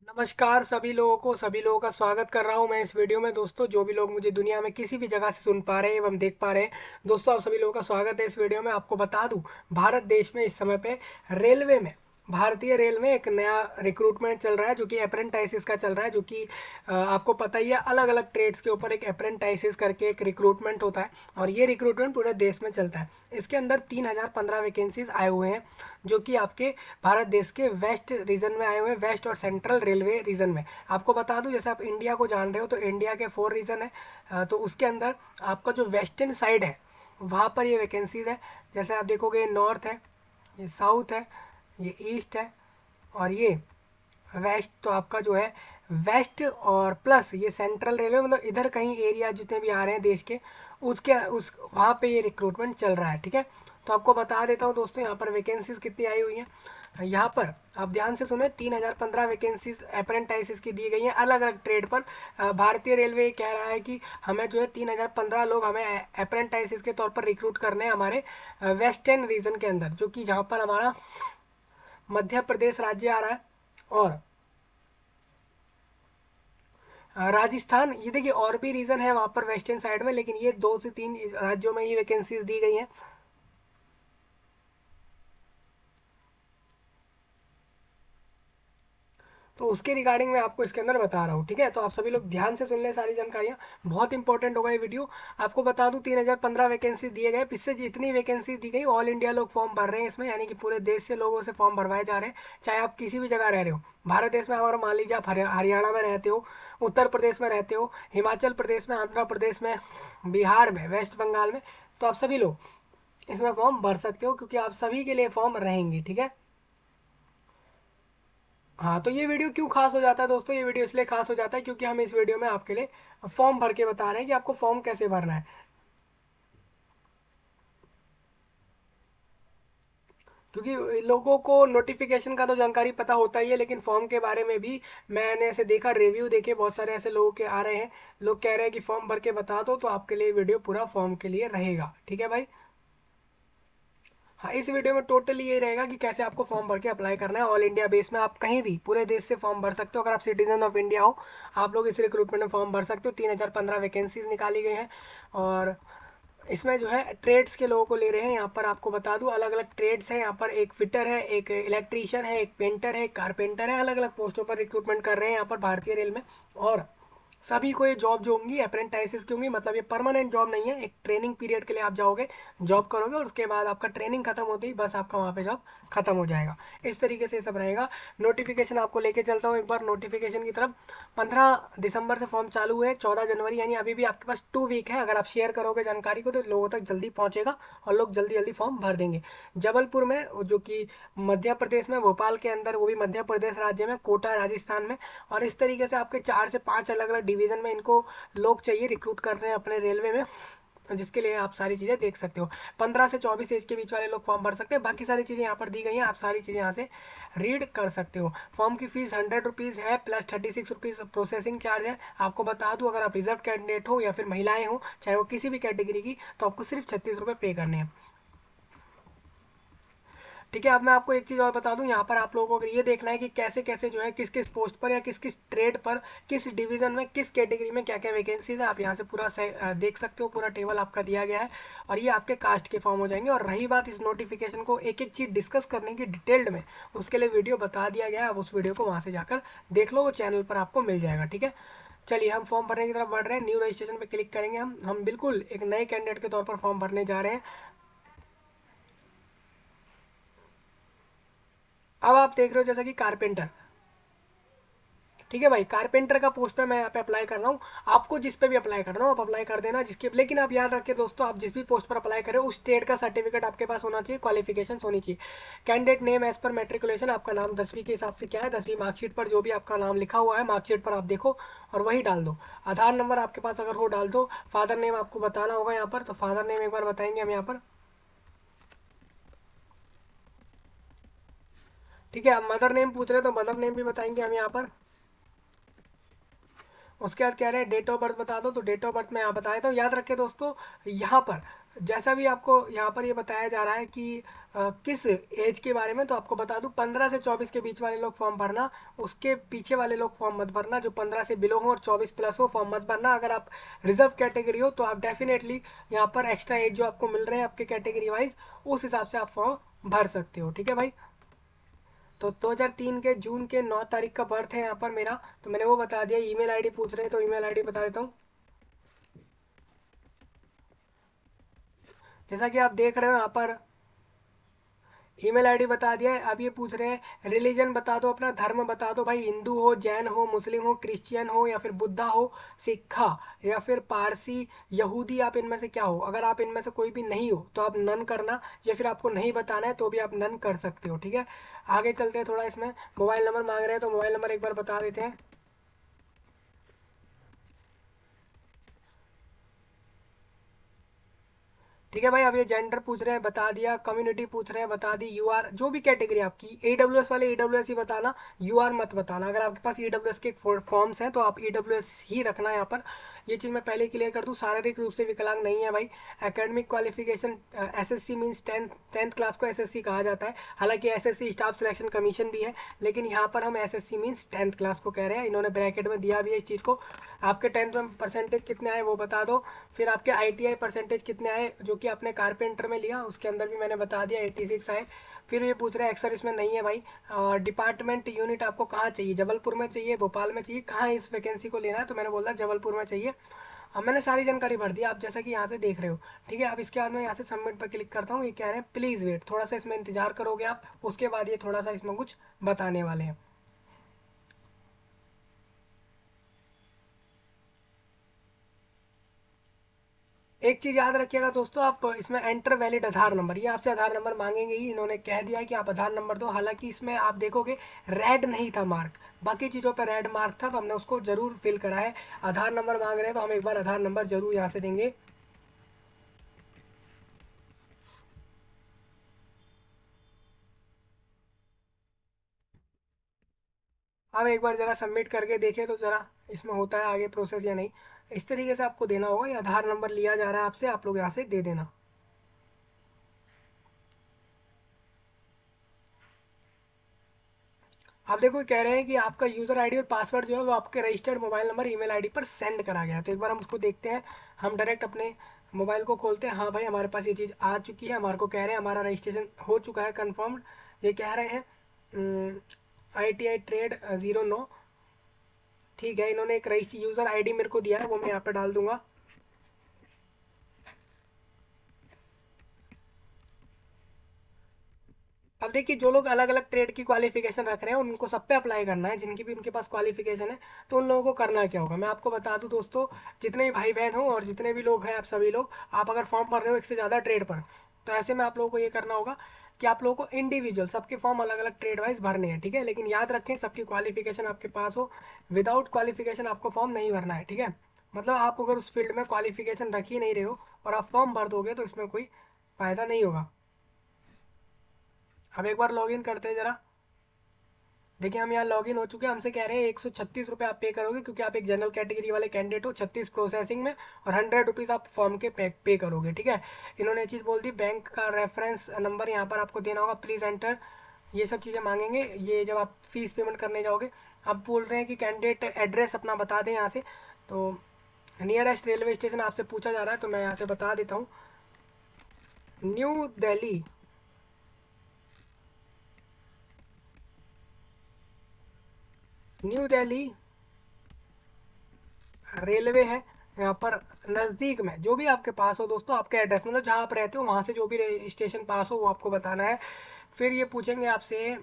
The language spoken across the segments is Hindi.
नमस्कार सभी लोगों का स्वागत कर रहा हूं मैं इस वीडियो में। दोस्तों, जो भी लोग मुझे दुनिया में किसी भी जगह से सुन पा रहे हैं एवं देख पा रहे हैं, दोस्तों आप सभी लोगों का स्वागत है इस वीडियो में। आपको बता दूं, भारत देश में इस समय पे रेलवे में भारतीय रेल में एक नया रिक्रूटमेंट चल रहा है जो कि अप्रेंटाइसिस का चल रहा है। जो कि आपको पता ही है, अलग अलग ट्रेड्स के ऊपर एक अप्रेंटाइसिस करके एक रिक्रूटमेंट होता है और ये रिक्रूटमेंट पूरे देश में चलता है। इसके अंदर 3015 वैकेंसीज आए हुए हैं जो कि आपके भारत देश के वेस्ट रीजन में आए हुए हैं, वेस्ट और सेंट्रल रेलवे रीजन में। आपको बता दूं, जैसे आप इंडिया को जान रहे हो तो इंडिया के 4 रीजन है। तो उसके अंदर आपका जो वेस्टर्न साइड है वहाँ पर ये वैकेंसीज है। जैसे आप देखोगे, ये नॉर्थ है, ये साउथ है, ये ईस्ट है और ये वेस्ट। तो आपका जो है वेस्ट और प्लस ये सेंट्रल रेलवे, मतलब इधर कहीं एरिया जितने भी आ रहे हैं देश के, उसके उस वहाँ पे ये रिक्रूटमेंट चल रहा है। ठीक है, तो आपको बता देता हूँ दोस्तों, यहाँ पर वैकेंसीज कितनी आई हुई हैं। यहाँ पर आप ध्यान से सुने, 3015 वैकेंसीज अप्रेंटाइसिस की दी गई हैं अलग अलग ट्रेड पर। भारतीय रेलवे ये कह रहा है कि हमें जो है 3015 लोग हमें अप्रेंटाइसिस के तौर पर रिक्रूट करने हैं हमारे वेस्टर्न रीजन के अंदर, जो कि जहाँ पर हमारा मध्य प्रदेश राज्य आ रहा है और राजस्थान। ये देखिए, और भी रीजन है वहाँ पर वेस्टर्न साइड में, लेकिन ये 2 से 3 राज्यों में ये वैकेंसीज दी गई हैं। तो उसके रिगार्डिंग मैं आपको इसके अंदर बता रहा हूँ। ठीक है, तो आप सभी लोग ध्यान से सुन लें सारी जानकारियाँ, बहुत इंपॉर्टेंट होगा ये वीडियो। आपको बता दूँ, 3015 वैकेंसी दिए गए। इससे जितनी वैकेंसी दी गई, ऑल इंडिया लोग फॉर्म भर रहे हैं इसमें, यानी कि पूरे देश से लोगों से फॉर्म भरवाए जा रहे हैं। चाहे आप किसी भी जगह रह रहे हो भारत देश में, हमारा मान लीजिए आप हरियाणा में रहते हो, उत्तर प्रदेश में रहते हो, हिमाचल प्रदेश में, आंध्र प्रदेश में, बिहार में, वेस्ट बंगाल में, तो आप सभी लोग इसमें फॉर्म भर सकते हो क्योंकि आप सभी के लिए फॉर्म रहेंगे। ठीक है, हाँ, तो ये वीडियो क्यों खास हो जाता है दोस्तों, ये वीडियो इसलिए खास हो जाता है क्योंकि हम इस वीडियो में आपके लिए फॉर्म भर के बता रहे हैं कि आपको फॉर्म कैसे भरना है। क्योंकि लोगों को नोटिफिकेशन का तो जानकारी पता होता ही है, लेकिन फॉर्म के बारे में भी मैंने ऐसे देखा, रिव्यू देखे, बहुत सारे ऐसे लोगों के आ रहे हैं, लोग कह रहे हैं कि फॉर्म भर के बता दो, तो आपके लिए वीडियो पूरा फॉर्म के लिए रहेगा। ठीक है भाई। हाँ, इस वीडियो में टोटली ये रहेगा कि कैसे आपको फॉर्म भर के अप्लाई करना है। ऑल इंडिया बेस में आप कहीं भी पूरे देश से फॉर्म भर सकते हो। अगर आप सिटीजन ऑफ इंडिया हो, आप लोग इस रिक्रूटमेंट में फॉर्म भर सकते हो। 3015 वैकेंसीज निकाली गई हैं और इसमें जो है ट्रेड्स के लोगों को ले रहे हैं। यहाँ पर आपको बता दूं, अलग अलग ट्रेड्स हैं यहाँ पर। एक फिटर है, एक इलेक्ट्रीशियन है, एक पेंटर है, एक कारपेंटर है। अलग अलग पोस्टों पर रिक्रूटमेंट कर रहे हैं यहाँ पर भारतीय रेल में। और सभी को ये जॉब जो होंगी अप्रेंटाइसिस की होंगी, मतलब ये परमानेंट जॉब नहीं है। एक ट्रेनिंग पीरियड के लिए आप जाओगे, जॉब करोगे और उसके बाद आपका ट्रेनिंग खत्म होती ही बस आपका वहाँ पे जॉब खत्म हो जाएगा। इस तरीके से सब रहेगा। नोटिफिकेशन आपको लेके चलता हूँ एक बार नोटिफिकेशन की तरफ। 15 दिसंबर से फॉर्म चालू है, 14 जनवरी, यानी अभी भी आपके पास 2 वीक है। अगर आप शेयर करोगे जानकारी को तो लोगों तक जल्दी पहुंचेगा और लोग जल्दी जल्दी फॉर्म भर देंगे। जबलपुर में, जो कि मध्य प्रदेश में, भोपाल के अंदर, वो भी मध्य प्रदेश राज्य में, कोटा राजस्थान में, और इस तरीके से आपके 4 से 5 अलग अलग डिवीजन में इनको लोग चाहिए रिक्रूट कर रहे हैं अपने रेलवे में। जिसके लिए आप सारी चीज़ें देख सकते हो। 15 से 24 एज के बीच वाले लोग फॉर्म भर सकते हैं। बाकी सारी चीज़ें यहाँ पर दी गई हैं, आप सारी चीज़ें यहाँ से रीड कर सकते हो। फॉर्म की फीस 100 रुपीज़ है, प्लस 36 रुपीज़ प्रोसेसिंग चार्ज है। आपको बता दूँ, अगर आप रिजर्व कैंडिडेट हो या फिर महिलाएं हो, चाहे वो किसी भी कैटेगरी की, तो आपको सिर्फ 36 रुपये पे करने हैं। ठीक है, अब मैं आपको एक चीज़ और बता दूं, यहाँ पर आप लोगों को अगर ये देखना है कि कैसे कैसे जो है किस किस पोस्ट पर या किस किस ट्रेड पर, किस डिवीजन में, किस कैटेगरी में क्या क्या वैकेंसीज है, आप यहाँ से पूरा देख सकते हो। पूरा टेबल आपका दिया गया है और ये आपके कास्ट के फॉर्म हो जाएंगे। और रही बात इस नोटिफिकेशन को एक एक चीज़ डिस्कस करने की डिटेल्ड में, उसके लिए वीडियो बता दिया गया है। आप उस वीडियो को वहाँ से जाकर देख लो, वो चैनल पर आपको मिल जाएगा। ठीक है, चलिए हम फॉर्म भरने की तरफ बढ़ रहे हैं। न्यू रजिस्ट्रेशन पे क्लिक करेंगे। हम बिल्कुल एक नए कैंडिडेट के तौर पर फॉर्म भरने जा रहे हैं। अब आप देख रहे हो जैसा कि कारपेंटर। ठीक है भाई, कारपेंटर का पोस्ट पे मैं यहाँ पे अप्लाई कर रहा हूँ। आपको जिस पे भी अप्लाई करना हो आप अप्लाई कर देना, जिसके, लेकिन आप याद रखिए दोस्तों, आप जिस भी पोस्ट पर अप्लाई करें उस स्टेट का सर्टिफिकेट आपके पास होना चाहिए, क्वालिफिकेशन होनी चाहिए। Candidate name as per matriculation, आपका नाम 10वीं के हिसाब से क्या है, 10वीं मार्कशीट पर जो भी आपका नाम लिखा हुआ है मार्कशीट पर आप देखो और वही डाल दो। आधार नंबर आपके पास अगर हो डाल दो। फादर नेम आपको बताना होगा यहाँ पर, तो फादर नेम एक बार बताएंगे हम यहाँ पर। ठीक है, अब मदर नेम पूछ रहे हैं तो मदर नेम भी बताएंगे हम यहाँ पर। उसके बाद कह रहे हैं डेट ऑफ बर्थ बता दो, तो डेट ऑफ बर्थ मैं यहाँ बताया था। याद रखें दोस्तों, यहाँ पर जैसा भी आपको यहाँ पर ये बताया जा रहा है कि किस एज के बारे में, तो आपको बता दूं 15 से 24 के बीच वाले लोग फॉर्म भरना, उसके पीछे वाले लोग फॉर्म मत भरना, जो 15 से बिलो हो और 24 प्लस हो फॉर्म मत भरना। अगर आप रिजर्व कैटेगरी हो तो आप डेफिनेटली यहाँ पर एक्स्ट्रा एज जो आपको मिल रहे हैं आपके कैटेगरी वाइज, उस हिसाब से आप फॉर्म भर सकते हो। ठीक है भाई। तो 2003 के जून के 9 तारीख का बर्थ है यहाँ पर मेरा, तो मैंने वो बता दिया। ईमेल आईडी पूछ रहे हैं तो ईमेल आईडी बता देता हूँ। जैसा कि आप देख रहे हो यहाँ पर ईमेल आईडी बता दिया है। अब ये पूछ रहे हैं रिलीजन बता दो, अपना धर्म बता दो भाई, हिंदू हो, जैन हो, मुस्लिम हो, क्रिश्चियन हो, या फिर बुद्धा हो, सिखा, या फिर पारसी, यहूदी, आप इनमें से क्या हो। अगर आप इनमें से कोई भी नहीं हो तो आप नन करना, या फिर आपको नहीं बताना है तो भी आप नन कर सकते हो। ठीक है, आगे चलते हैं थोड़ा। इसमें मोबाइल नंबर मांग रहे हैं तो मोबाइल नंबर एक बार बता देते हैं। ठीक है भाई। अब ये जेंडर पूछ रहे हैं, बता दिया। कम्युनिटी पूछ रहे हैं, बता दी। यू आर, जो भी कैटेगरी आपकी, ईडब्ल्यूएस वाले ईडब्ल्यूएस ही बताना, यू आर मत बताना। अगर आपके पास ईडब्ल्यूएस के फॉर्म्स हैं तो आप ईडब्ल्यूएस ही रखना यहाँ पर। ये चीज़ मैं पहले क्लियर कर दूँ, शारीरिक रूप से विकलांग नहीं है भाई। Academic qualification SSC means tenth class को एसएससी कहा जाता है। हालांकि एसएससी स्टाफ सिलेक्शन कमीशन भी है, लेकिन यहाँ पर हम एसएससी मीन्स टेंथ क्लास को कह रहे हैं। इन्होंने ब्रैकेट में दिया भी है इस चीज़ को। आपके टेंथ में परसेंटेज कितने आए वो बता दो। फिर आपके आईटीआई परसेंटेज कितने आए, जो कि आपने कारपेंटर में लिया, उसके अंदर भी मैंने बता दिया 86 आए। फिर ये पूछ रहे हैं एक्सर इसमें नहीं है भाई। डिपार्टमेंट यूनिट आपको कहाँ चाहिए, जबलपुर में चाहिए, भोपाल में चाहिए, कहाँ इस वैकेंसी को लेना है, तो मैंने बोला जबलपुर में चाहिए। अब मैंने सारी जानकारी भर दी आप जैसा कि यहाँ से देख रहे हो। ठीक है, अब इसके बाद मैं यहाँ से सबमिट पर क्लिक करता हूँ। ये कह रहे हैं प्लीज़ वेट, थोड़ा सा इसमें इंतजार करोगे आप, उसके बाद ये थोड़ा सा इसमें कुछ बताने वाले हैं। एक चीज़ याद रखिएगा दोस्तों, आप इसमें एंटर वैलिड आधार नंबर, ये आपसे आधार नंबर मांगेंगे ही। इन्होंने कह दिया है कि आप आधार नंबर दो। हालांकि इसमें आप देखोगे रेड नहीं था मार्क, बाकी चीज़ों पर रेड मार्क था, तो हमने उसको जरूर फिल करा है। आधार नंबर मांग रहे हैं तो हम एक बार आधार नंबर जरूर यहाँ से देंगे। अब एक बार ज़रा सबमिट करके देखें तो ज़रा इसमें होता है आगे प्रोसेस या नहीं। इस तरीके से आपको देना होगा। ये आधार नंबर लिया जा रहा है आपसे, आप लोग यहाँ से दे देना। आप देखो कह रहे हैं कि आपका यूज़र आईडी और पासवर्ड जो है वो आपके registered mobile number email ID पर सेंड करा गया है। तो एक बार हम उसको देखते हैं। हम डायरेक्ट अपने मोबाइल को खोलते हैं। हाँ भाई, हमारे पास ये चीज़ आ चुकी है। हमारे को कह रहे हैं हमारा रजिस्ट्रेशन हो चुका है कन्फर्म्ड। ये कह रहे हैं ITI ट्रेड 09। ठीक है, इन्होंने एक रजिस्टर यूज़र आईडी मेरे को दिया है, वो मैं यहाँ पर डाल दूंगा। अब देखिए, जो लोग अलग अलग ट्रेड की क्वालिफिकेशन रख रहे हैं उनको सब पे अप्लाई करना है। जिनकी भी उनके पास क्वालिफिकेशन है तो उन लोगों को करना क्या होगा मैं आपको बता दूं दोस्तों। जितने भी भाई बहन हो और जितने भी लोग हैं, आप सभी लोग, आप अगर फॉर्म भर रहे हो एक से ज़्यादा ट्रेड पर, तो ऐसे में आप लोगों को ये करना होगा कि आप लोगों को इंडिविजुअल सबके फॉर्म अलग अलग ट्रेड वाइज भरने हैं। ठीक है, लेकिन याद रखें सबकी क्वालिफिकेशन आपके पास हो। विदाउट क्वालिफिकेशन आपको फॉर्म नहीं भरना है। ठीक है, मतलब आप अगर उस फील्ड में क्वालिफिकेशन रख ही नहीं रहे हो और आप फॉर्म भर दोगे तो इसमें कोई फ़ायदा नहीं होगा। अब एक बार लॉगिन करते हैं ज़रा। देखिए, हम यहाँ लॉगिन हो चुके हैं। हमसे कह रहे हैं 136 रुपये आप पे करोगे, क्योंकि आप एक जनरल कैटेगरी वाले कैंडिडेट हो। 36 प्रोसेसिंग में, और 100 रुपीज़ आप फॉर्म के पे करोगे। ठीक है, इन्होंने ये चीज़ बोल दी। बैंक का रेफरेंस नंबर यहाँ पर आपको देना होगा, प्लीज़ एंटर। ये सब चीज़ें मांगेंगे ये जब आप फीस पेमेंट करने जाओगे। आप बोल रहे हैं कि कैंडिडेट एड्रेस अपना बता दें यहाँ से। तो नियरेस्ट रेलवे स्टेशन आपसे पूछा जा रहा है, तो मैं यहाँ से बता देता हूँ। New Delhi, new Delhi railway है यहाँ पर नज़दीक में। जो भी आपके पास हो दोस्तों, आपके एड्रेस मतलब जहाँ आप रहते हो वहाँ से जो भी स्टेशन पास हो वो आपको बताना है। फिर ये पूछेंगे आपसे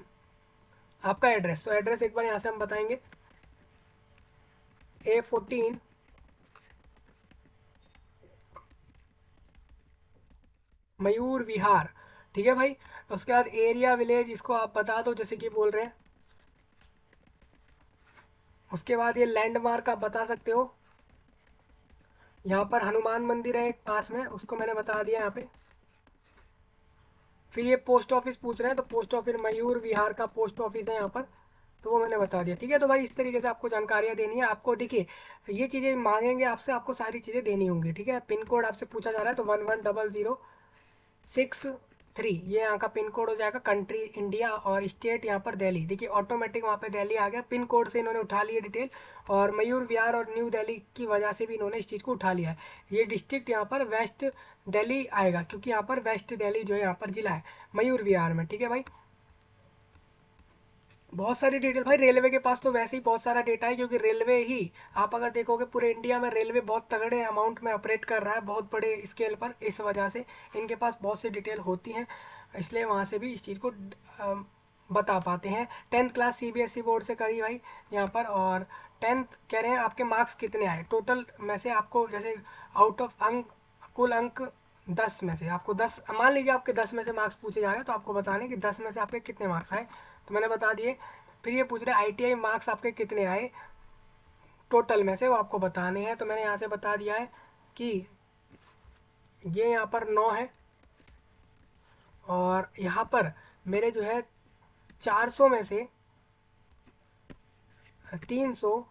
आपका एड्रेस, तो एड्रेस एक बार यहाँ से हम बताएंगे। A14 मयूर विहार। ठीक है भाई, उसके बाद एरिया विलेज इसको आप बता दो जैसे कि बोल रहे हैं। उसके बाद ये लैंडमार्क आप बता सकते हो। यहाँ पर हनुमान मंदिर है एक पास में, उसको मैंने बता दिया यहाँ पे। फिर ये पोस्ट ऑफिस पूछ रहे हैं, तो पोस्ट ऑफिस मयूर विहार का पोस्ट ऑफिस है यहाँ पर। तो वो मैंने बता दिया। ठीक है, तो भाई इस तरीके से आपको जानकारियाँ देनी है। आपको देखिए ये चीज़ें मांगेंगे आपसे, आपको सारी चीज़ें देनी होंगी। ठीक है, पिन कोड आपसे पूछा जा रहा है तो 110063 ये यहाँ का पिन कोड हो जाएगा। कंट्री इंडिया और स्टेट यहाँ पर दिल्ली। देखिए ऑटोमेटिक वहाँ पे दिल्ली आ गया, पिन कोड से इन्होंने उठा लिया डिटेल। और मयूर विहार और न्यू दिल्ली की वजह से भी इन्होंने इस चीज़ को उठा लिया है। ये डिस्ट्रिक्ट यहाँ पर वेस्ट दिल्ली आएगा, क्योंकि यहाँ पर वेस्ट दिल्ली जो है यहाँ पर जिला है मयूर विहार में। ठीक है भाई, बहुत सारी डिटेल भाई रेलवे के पास तो वैसे ही बहुत सारा डेटा है, क्योंकि रेलवे ही, आप अगर देखोगे पूरे इंडिया में रेलवे बहुत तगड़े अमाउंट में ऑपरेट कर रहा है, बहुत बड़े स्केल पर। इस वजह से इनके पास बहुत सी डिटेल होती हैं, इसलिए वहाँ से भी इस चीज़ को बता पाते हैं। 10th क्लास सीबीएसई बोर्ड से करी भाई यहाँ पर। और 10th कह रहे हैं आपके मार्क्स कितने आए टोटल में से, आपको जैसे आउट ऑफ अंक, कुल अंक 10 में से आपको 10, मान लीजिए आपके 10 में से मार्क्स पूछे जा रहे हैं, तो आपको बताने कि 10 में से आपके कितने मार्क्स आए। तो मैंने बता दिए। फिर ये पूछ रहे आईटीआई मार्क्स आपके कितने आए टोटल में से, वो आपको बताने हैं। तो मैंने यहाँ से बता दिया है कि ये यहाँ पर 9 है, और यहाँ पर मेरे जो है 400 में से 300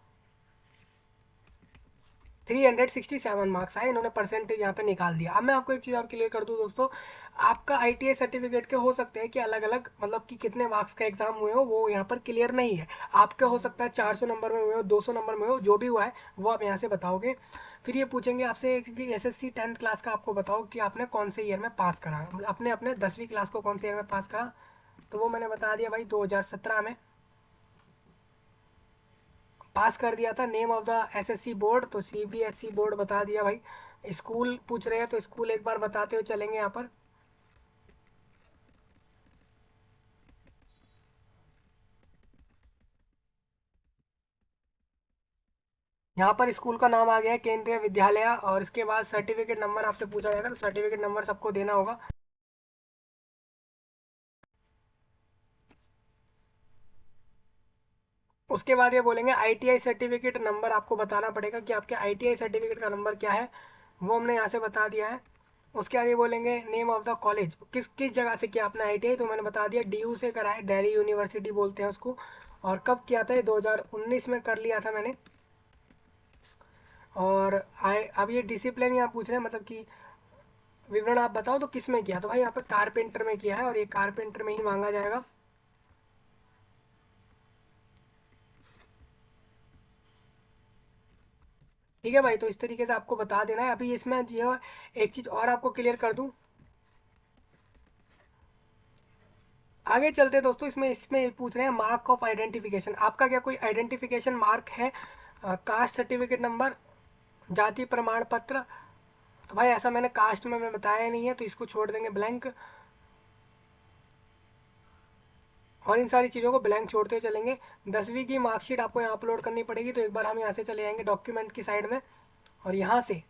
367 मार्क्स आए, इन्होंने परसेंटेज यहाँ पे निकाल दिया। अब मैं आपको एक चीज़ और क्लियर कर दूँ दोस्तों, आपका आईटीआई सर्टिफिकेट के हो सकते हैं कि अलग अलग, मतलब कि कितने मार्क्स का एग्जाम हुए हो वो यहाँ पर क्लियर नहीं है। आपका हो सकता है 400 नंबर में हुए हो, 200 नंबर में हो, जो भी हुआ है वो आप यहाँ से बताओगे। फिर ये पूछेंगे आपसे कि एसएससी 10th क्लास का आपको बताओ कि आपने कौन से ईयर में पास करा, मतलब अपने अपने 10वीं क्लास को कौन से ईयर में पास करा। तो वो मैंने बता दिया भाई 2017 में पास कर दिया था। Name of the assessee board तो सीबीएसई बोर्ड बता दिया भाई। स्कूल पूछ रहे हैं तो स्कूल एक बार बताते हुए चलेंगे यहाँ पर। यहाँ पर स्कूल का नाम आ गया है केंद्रीय विद्यालय, और इसके बाद सर्टिफिकेट नंबर आपसे पूछा जाएगा, तो सर्टिफिकेट नंबर सबको देना होगा। उसके बाद ये बोलेंगे आईटीआई सर्टिफिकेट नंबर आपको बताना पड़ेगा कि आपके आईटीआई सर्टिफिकेट का नंबर क्या है, वो हमने यहाँ से बता दिया है। उसके आगे बोलेंगे नेम ऑफ द कॉलेज, किस किस जगह से किया आपने आईटीआई, तो मैंने बता दिया डीयू से करा है, दिल्ली यूनिवर्सिटी बोलते हैं उसको। और कब किया था, ये 2019 में कर लिया था मैंने। और अब ये डिसिप्लिन यहाँ पूछ रहे हैं, मतलब कि विवरण आप बताओ तो किस में किया, तो भाई यहाँ पर कारपेंटर में किया है, और ये कारपेंटर में ही मांगा जाएगा। ठीक है भाई, तो इस तरीके से आपको बता देना है। अभी इसमें जो है एक चीज़ और आपको क्लियर कर दूं, आगे चलते हैं दोस्तों। इसमें इसमें पूछ रहे हैं मार्क ऑफ आइडेंटिफिकेशन, आपका क्या कोई आइडेंटिफिकेशन मार्क है, कास्ट सर्टिफिकेट नंबर, जाति प्रमाण पत्र। तो भाई ऐसा मैंने कास्ट में मैं बताया नहीं है, तो इसको छोड़ देंगे ब्लैंक, और इन सारी चीज़ों को ब्लैंक छोड़ते हुए चलेंगे। 10वीं की मार्कशीट आपको यहाँ अपलोड करनी पड़ेगी, तो एक बार हम यहाँ से चले जाएंगे डॉक्यूमेंट की साइड में, और यहाँ से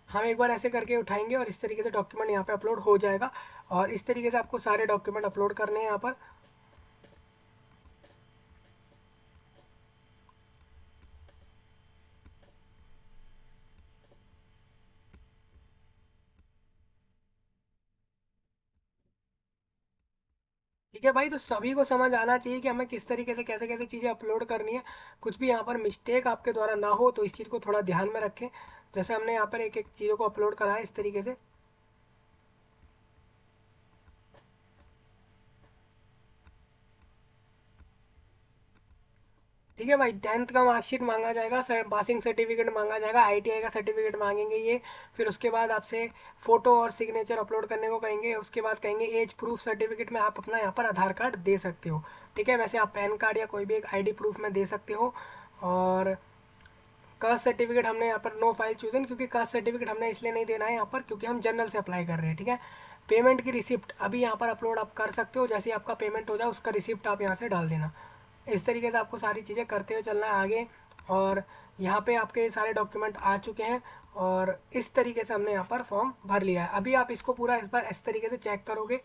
हम एक बार ऐसे करके उठाएंगे, और इस तरीके से डॉक्यूमेंट यहाँ पे अपलोड हो जाएगा। और इस तरीके से आपको सारे डॉक्यूमेंट अपलोड करने हैं यहाँ पर। ठीक है भाई, तो सभी को समझ आना चाहिए कि हमें किस तरीके से कैसे कैसे चीज़ें अपलोड करनी है। कुछ भी यहाँ पर मिस्टेक आपके द्वारा ना हो, तो इस चीज़ को थोड़ा ध्यान में रखें। जैसे हमने यहाँ पर एक एक चीज़ों को अपलोड करा है इस तरीके से। ठीक है भाई, 10th का मार्कशीट मांगा जाएगा, सर पासिंग सर्टिफिकेट मांगा जाएगा, आईटीआई का सर्टिफिकेट मांगेंगे ये। फिर उसके बाद आपसे फ़ोटो और सिग्नेचर अपलोड करने को कहेंगे। उसके बाद कहेंगे एज प्रूफ सर्टिफिकेट में आप अपना यहाँ पर आधार कार्ड दे सकते हो। ठीक है, वैसे आप पैन कार्ड या कोई भी एक आईडी प्रूफ में दे सकते हो। और कास्ट सर्टिफिकेट हमने यहाँ पर नो फाइल चूजन, क्योंकि कास्ट सर्टिफिकेट हमने इसलिए नहीं देना है यहाँ पर क्योंकि हम जनरल से अप्लाई कर रहे हैं। ठीक है, पेमेंट की रिसिप्ट अभी यहाँ पर अपलोड आप कर सकते हो, जैसे ही आपका पेमेंट हो जाए उसका रिसिप्ट आप यहाँ से डाल देना। इस तरीके से आपको सारी चीज़ें करते हुए चलना है आगे। और यहाँ पे आपके सारे डॉक्यूमेंट आ चुके हैं, और इस तरीके से हमने यहाँ पर फॉर्म भर लिया है। अभी आप इसको पूरा इस बार इस तरीके से चेक करोगे।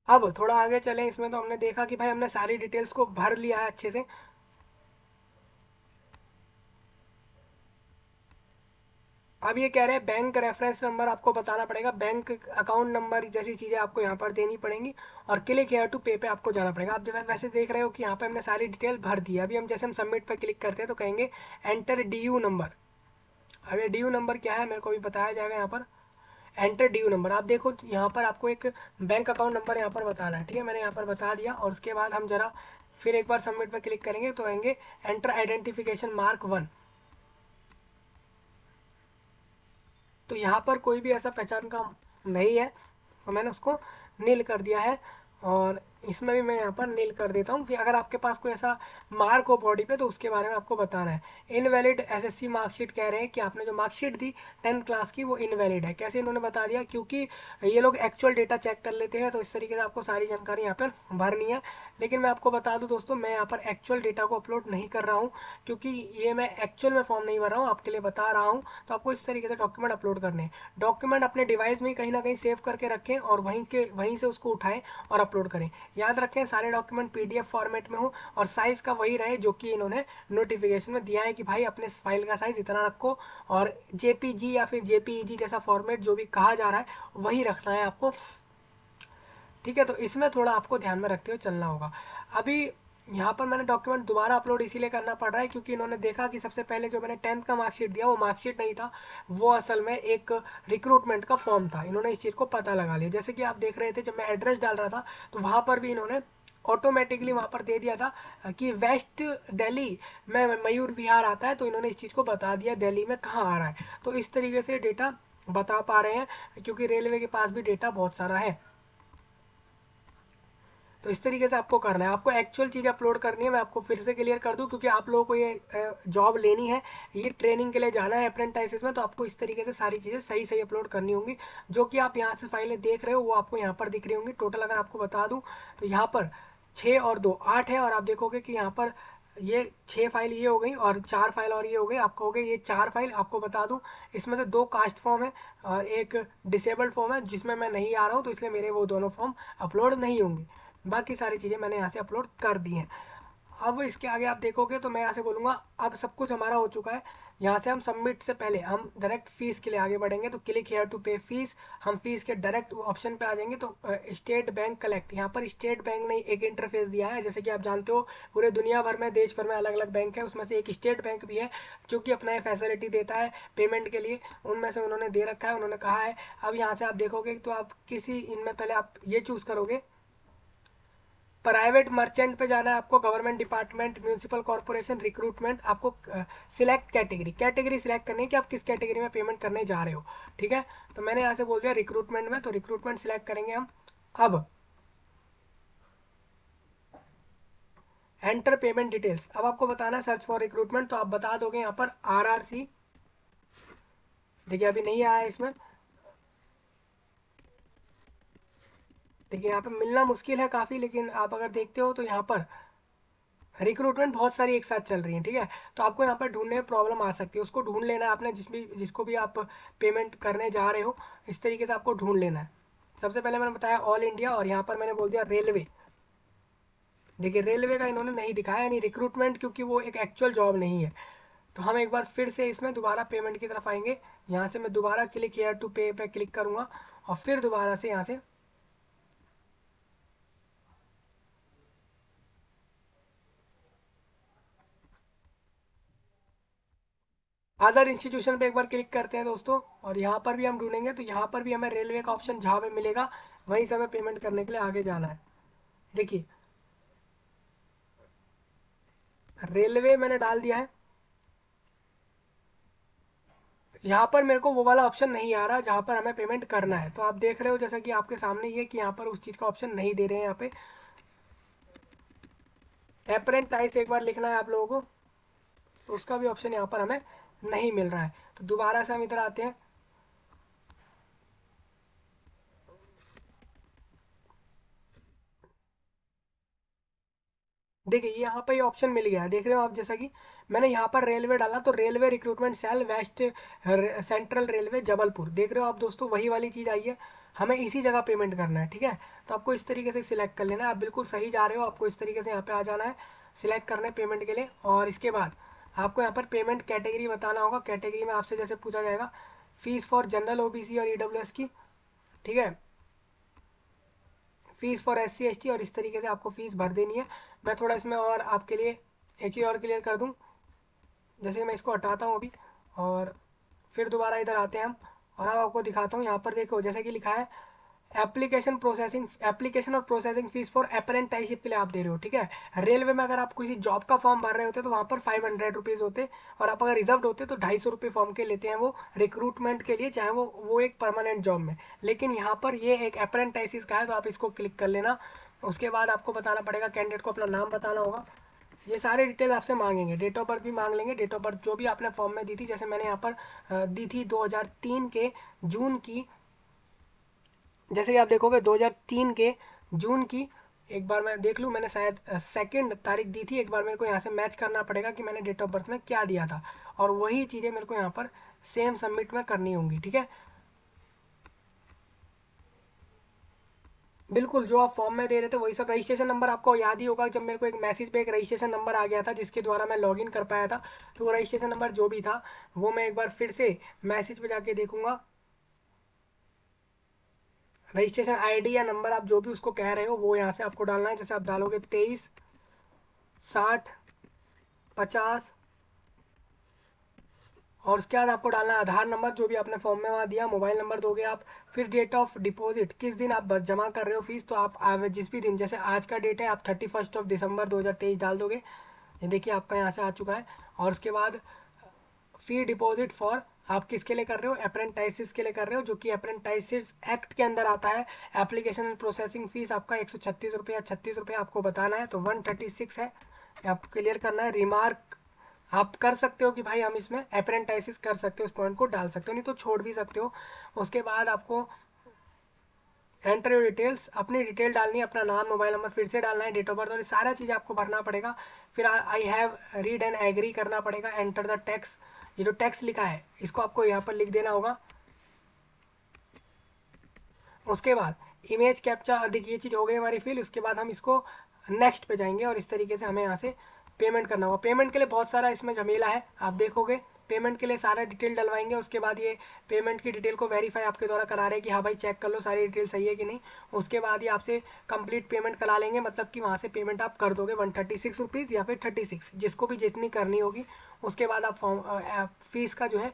अब थोड़ा आगे चलें, इसमें तो हमने देखा कि भाई हमने सारी डिटेल्स को भर लिया है अच्छे से। अब ये कह रहे हैं बैंक रेफरेंस नंबर आपको बताना पड़ेगा, बैंक अकाउंट नंबर जैसी चीज़ें आपको यहाँ पर देनी पड़ेंगी, और क्लिक हेयर टू पे पे आपको जाना पड़ेगा। आप जब वैसे देख रहे हो कि यहाँ पे हमने सारी डिटेल भर दी है। अभी हम जैसे हम सबमिट पर क्लिक करते हैं तो कहेंगे एंटर डी यू नंबर। अब ये डी यू नंबर क्या है मेरे को भी बताया जाएगा यहाँ पर। एंटर डी यू नंबर, आप देखो यहाँ पर आपको एक बैंक अकाउंट नंबर यहाँ पर बताना है, ठीक है, मैंने यहाँ पर बता दिया। और उसके बाद हम जरा फिर एक बार सबमिट पर क्लिक करेंगे तो कहेंगे एंटर आइडेंटिफिकेशन मार्क 1। तो यहाँ पर कोई भी ऐसा पहचान का नहीं है, तो मैंने उसको नील कर दिया है। और इसमें भी मैं यहाँ पर नील कर देता हूँ कि अगर आपके पास कोई ऐसा मार्क हो बॉडी पे तो उसके बारे में आपको बताना है। इनवैलिड एसएससी मार्कशीट कह रहे हैं कि आपने जो मार्कशीट दी 10th क्लास की वो इनवैलिड है। कैसे इन्होंने बता दिया, क्योंकि ये लोग एक्चुअल डेटा चेक कर लेते हैं, तो इस तरीके से आपको सारी जानकारी यहाँ पर भरनी है। लेकिन मैं आपको बता दूं दोस्तों, मैं यहाँ पर एक्चुअल डेटा को अपलोड नहीं कर रहा हूँ, क्योंकि ये मैं एक्चुअल में फॉर्म नहीं भर रहा हूँ, आपके लिए बता रहा हूँ। तो आपको इस तरीके से डॉक्यूमेंट अपलोड करने हैं। डॉक्यूमेंट अपने डिवाइस में कहीं ना कहीं सेव करके रखें और वहीं से उसको उठाएं और अपलोड करें। याद रखें सारे डॉक्यूमेंट पीडीएफ फॉर्मेट में हो और साइज़ का वही रहे जो कि इन्होंने नोटिफिकेशन में दिया है कि भाई अपने फाइल का साइज़ इतना रखो, और जेपीजी या फिर जेपीईजी जैसा फॉर्मेट जो भी कहा जा रहा है वही रखना है आपको, ठीक है। तो इसमें थोड़ा आपको ध्यान में रखते हुए चलना होगा। अभी यहाँ पर मैंने डॉक्यूमेंट दोबारा अपलोड इसीलिए करना पड़ रहा है क्योंकि इन्होंने देखा कि सबसे पहले जो मैंने 10th का मार्कशीट दिया वो मार्कशीट नहीं था, वो असल में एक रिक्रूटमेंट का फॉर्म था। इन्होंने इस चीज़ को पता लगा लिया। जैसे कि आप देख रहे थे जब मैं एड्रेस डाल रहा था तो वहाँ पर भी इन्होंने ऑटोमेटिकली वहाँ पर दे दिया था कि वेस्ट दिल्ली में मयूर विहार आता है, तो इन्होंने इस चीज़ को बता दिया दिल्ली में कहाँ आ रहा है। तो इस तरीके से डेटा बता पा रहे हैं, क्योंकि रेलवे के पास भी डेटा बहुत सारा है। तो इस तरीके से आपको करना है, आपको एक्चुअल चीज़ अपलोड करनी है। मैं आपको फिर से क्लियर कर दूं, क्योंकि आप लोगों को ये जॉब लेनी है, ये ट्रेनिंग के लिए जाना है अप्रेंटाइसिस में, तो आपको इस तरीके से सारी चीज़ें सही सही अपलोड करनी होंगी। जो कि आप यहाँ से फाइलें देख रहे हो वो आपको यहाँ पर दिख रही होंगी। टोटल अगर आपको बता दूँ तो यहाँ पर 6 और 2 8 है, और आप देखोगे कि यहाँ पर ये 6 फाइल ये हो गई और 4 फाइल और ये हो गई। आप कहोगे ये 4 फाइल, आपको बता दूं इसमें से 2 कास्ट फॉर्म है और एक डिसेबल्ड फॉर्म है जिसमें मैं नहीं आ रहा हूँ, तो इसलिए मेरे वो दोनों फॉर्म अपलोड नहीं होंगे। बाकी सारी चीज़ें मैंने यहाँ से अपलोड कर दी हैं। अब इसके आगे आप देखोगे तो मैं यहाँ से बोलूँगा अब सब कुछ हमारा हो चुका है। यहाँ से हम सबमिट से पहले हम डायरेक्ट फीस के लिए आगे बढ़ेंगे, तो क्लिक हेयर टू पे फीस। हम फीस के डायरेक्ट ऑप्शन पे आ जाएंगे तो स्टेट बैंक कलेक्ट, यहाँ पर स्टेट बैंक ने एक इंटरफेस दिया है। जैसे कि आप जानते हो पूरे दुनिया भर में देश भर में अलग अलग बैंक है, उसमें से एक स्टेट बैंक भी है जो कि अपना फैसिलिटी देता है पेमेंट के लिए। उनमें से उन्होंने दे रखा है, उन्होंने कहा है। अब यहाँ से आप देखोगे तो आप किसी इनमें पहले आप ये चूज़ करोगे, प्राइवेट मर्चेंट पे जाना है आपको, government department, municipal corporation, recruitment. आपको सिलेक्ट कैटेगरी सिलेक्ट करनी है कि आप किस कैटेगरी में पेमेंट करने जा रहे हो, ठीक है। तो मैंने यहाँ से बोल दिया रिक्रूटमेंट में, तो रिक्रूटमेंट सिलेक्ट करेंगे हम। अब एंटर पेमेंट डिटेल्स, अब आपको बताना है सर्च फॉर रिक्रूटमेंट, तो आप बता दोगे यहाँ पर RRC। देखिए अभी नहीं आया इसमें, देखिए यहाँ पे मिलना मुश्किल है काफ़ी, लेकिन आप अगर देखते हो तो यहाँ पर रिक्रूटमेंट बहुत सारी एक साथ चल रही है, ठीक है। तो आपको यहाँ पर ढूंढने में प्रॉब्लम आ सकती है, उसको ढूंढ लेना है आपने, जिसको भी आप पेमेंट करने जा रहे हो इस तरीके से आपको ढूंढ लेना है। सबसे पहले मैंने बताया ऑल इंडिया, और यहाँ पर मैंने बोल दिया रेलवे। देखिए रेलवे का इन्होंने नहीं दिखाया, यानी रिक्रूटमेंट, क्योंकि वो एक एक्चुअल जॉब नहीं है। तो हम एक बार फिर से इसमें दोबारा पेमेंट की तरफ आएंगे। यहाँ से मैं दोबारा क्लिक हेयर टू पे पे क्लिक करूँगा और फिर दोबारा से यहाँ से अदर इंस्टीट्यूशन पे एक बार क्लिक करते हैं दोस्तों, और यहाँ पर भी हम ढूंढेंगे तो यहाँ पर भी हमें रेलवे का ऑप्शन जहाँ पे मिलेगा वहीं से हमें पेमेंट करने के लिए आगे जाना है। देखिए रेलवे मैंने डाल दिया है, यहाँ पर मेरे को वो वाला ऑप्शन नहीं आ रहा जहाँ पर हमें पेमेंट करना है। तो आप देख रहे हो जैसा कि आपके सामने ही है कि यहाँ पर उस चीज़ का ऑप्शन नहीं दे रहे हैं। यहाँ पे अप्रेंटाइज एक बार लिखना है आप लोगों को, तो उसका भी ऑप्शन यहाँ पर हमें नहीं मिल रहा है। तो दोबारा से हम इधर आते हैं। देखिए यहाँ पे ये ऑप्शन मिल गया है, देख रहे हो आप, जैसा कि मैंने यहाँ पर रेलवे डाला तो railway recruitment cell West Central Railway Jabalpur, देख रहे हो आप दोस्तों, वही वाली चीज़ आई है। हमें इसी जगह पेमेंट करना है, ठीक है। तो आपको इस तरीके से सिलेक्ट कर लेना है, आप बिल्कुल सही जा रहे हो। आपको इस तरीके से यहाँ पे आ जाना है सिलेक्ट करने पेमेंट के लिए, और इसके बाद आपको यहाँ पर पेमेंट कैटेगरी बताना होगा। कैटेगरी में आपसे जैसे पूछा जाएगा फीस फॉर जनरल ओबीसी और ईडब्ल्यूएस की, ठीक है, फीस फॉर एससी एसटी, और इस तरीके से आपको फीस भर देनी है। मैं थोड़ा इसमें और आपके लिए एक चीज़ और क्लियर कर दूँ। जैसे मैं इसको हटाता हूँ अभी और फिर दोबारा इधर आते हैं हम, और अब आपको दिखाता हूँ। यहाँ पर देखो जैसे कि लिखा है एप्लीकेशन और प्रोसेसिंग फीस फॉर अप्रेंटिसशिप के लिए आप दे रहे हो, ठीक है। रेलवे में अगर आप किसी जॉब का फॉर्म भर रहे होते तो वहाँ पर 500 रुपीज़ होते, और आप अगर रिजर्व होते तो 250 रुपये फॉर्म के लेते हैं वो रिक्रूटमेंट के लिए, चाहे वो एक परमानेंट जॉब में। लेकिन यहाँ पर ये एक अप्रेंटिस का है, तो आप इसको क्लिक कर लेना। उसके बाद आपको बताना पड़ेगा, कैंडिडेट को अपना नाम बताना होगा। ये सारे डिटेल आपसे मांगेंगे, डेट ऑफ बर्थ भी मांग लेंगे। डेट ऑफ बर्थ जो भी आपने फॉर्म में दी थी, जैसे मैंने यहाँ पर दी थी 2003 के जून की, जैसे कि आप देखोगे 2003 के जून की, एक बार मैं देख लूँ, मैंने शायद सेकंड तारीख दी थी। एक बार मेरे को यहाँ से मैच करना पड़ेगा कि मैंने डेट ऑफ बर्थ में क्या दिया था, और वही चीज़ें मेरे को यहाँ पर सेम सबमिट में करनी होंगी, ठीक है। बिल्कुल, जो आप फॉर्म में दे रहे थे वही सब। रजिस्ट्रेशन नंबर आपको याद ही होगा, जब मेरे को एक मैसेज पे एक रजिस्ट्रेशन नंबर आ गया था जिसके द्वारा मैं लॉगिन कर पाया था, तो वो रजिस्ट्रेशन नंबर जो भी था वो मैं एक बार फिर से मैसेज पे जाके देखूंगा। रजिस्ट्रेशन आईडी या नंबर आप जो भी उसको कह रहे हो वो यहाँ से आपको डालना है। जैसे आप डालोगे 23 60 50, और उसके बाद आपको डालना है आधार नंबर जो भी आपने फॉर्म में वहाँ दिया, मोबाइल नंबर दोगे आप। फिर डेट ऑफ डिपॉजिट, किस दिन आप जमा कर रहे हो फीस, तो आप जिस भी दिन, जैसे आज का डेट है, आप 31 दिसंबर 2023 डाल दोगे। ये देखिए आपका यहाँ से आ चुका है। और उसके बाद फी डिपॉजिट फॉर, आप किसके लिए कर रहे हो, अप्रेंटाइसिस के लिए कर रहे हो, जो कि अप्रेंटाइसिस एक्ट के अंदर आता है। एप्लीकेशन एंड प्रोसेसिंग फीस आपका 136 रुपये या 36 रुपये आपको बताना है, तो 136 है, ये आपको क्लियर करना है। रिमार्क आप कर सकते हो कि भाई हम इसमें अप्रेंटाइसिस कर सकते हो, उस पॉइंट को डाल सकते हो, नहीं तो छोड़ भी सकते हो। उसके बाद आपको एंटर योर डिटेल्स, अपनी डिटेल डालनी है, अपना नाम मोबाइल नंबर फिर से डालना है, डेट ऑफ बर्थ, और ये सारा चीज़ आपको भरना पड़ेगा। फिर I have read and agree करना पड़ेगा। एंटर द टैक्स, ये जो टैक्स लिखा है इसको आपको यहाँ पर लिख देना होगा। उसके बाद इमेज कैप्चा, देखिए ये चीज़ हो गई हमारी फिल। उसके बाद हम इसको नेक्स्ट पे जाएंगे, और इस तरीके से हमें यहाँ से पेमेंट करना होगा। पेमेंट के लिए बहुत सारा इसमें झमेला है, आप देखोगे। पेमेंट के लिए सारा डिटेल डलवाएंगे, उसके बाद ये पेमेंट की डिटेल को वेरीफाई आपके द्वारा करा रहे हैं कि हाँ भाई चेक कर लो सारी डिटेल सही है कि नहीं। उसके बाद ये आपसे कंप्लीट पेमेंट करा लेंगे, मतलब कि वहाँ से पेमेंट आप कर दोगे 136 रुपीज़ या फिर 36, जिसको भी जितनी करनी होगी। उसके बाद आप फॉर्म फीस का जो है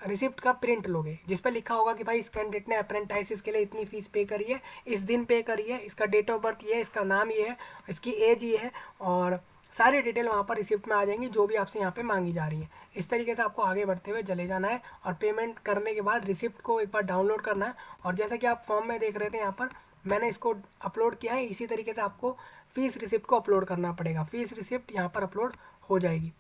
रिसिप्ट का प्रिंट लोगे, जिस पर लिखा होगा कि भाई इस कैंडिडेट ने अप्रेंटाइसिस के लिए इतनी फीस पे करी है, इस दिन पे करी है, इसका डेट ऑफ बर्थ ये है, इसका नाम ये है, इसकी एज ये है, और सारी डिटेल वहाँ पर रिसिप्ट में आ जाएंगी जो भी आपसे यहाँ पे मांगी जा रही है। इस तरीके से आपको आगे बढ़ते हुए चले जाना है, और पेमेंट करने के बाद रिसिप्ट को एक बार डाउनलोड करना है। और जैसा कि आप फॉर्म में देख रहे थे, यहाँ पर मैंने इसको अपलोड किया है, इसी तरीके से आपको फीस रिसिप्ट को अपलोड करना पड़ेगा। फीस रिसिप्ट यहाँ पर अपलोड हो जाएगी।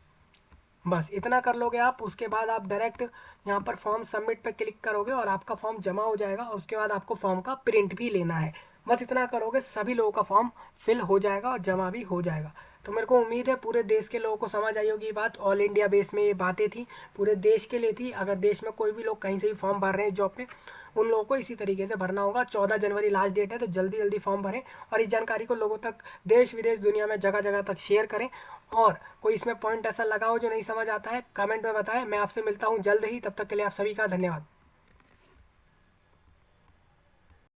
बस इतना कर लोगे आप, उसके बाद आप डायरेक्ट यहाँ पर फॉर्म सबमिट पे क्लिक करोगे और आपका फॉर्म जमा हो जाएगा, और उसके बाद आपको फॉर्म का प्रिंट भी लेना है। बस इतना करोगे, सभी लोगों का फॉर्म फिल हो जाएगा और जमा भी हो जाएगा। तो मेरे को उम्मीद है पूरे देश के लोगों को समझ आई होगी ये बात। ऑल इंडिया बेस में ये बातें थी, पूरे देश के लिए थी। अगर देश में कोई भी लोग कहीं से भी फॉर्म भर रहे हैं जॉब पे, उन लोगों को इसी तरीके से भरना होगा। 14 जनवरी लास्ट डेट है, तो जल्दी जल्दी फॉर्म भरें, और इस जानकारी को लोगों तक, देश विदेश दुनिया में जगह जगह तक शेयर करें। और कोई इसमें पॉइंट ऐसा लगा हो जो नहीं समझ आता है, कमेंट में बताएं। मैं आपसे मिलता हूँ जल्द ही, तब तक के लिए आप सभी का धन्यवाद।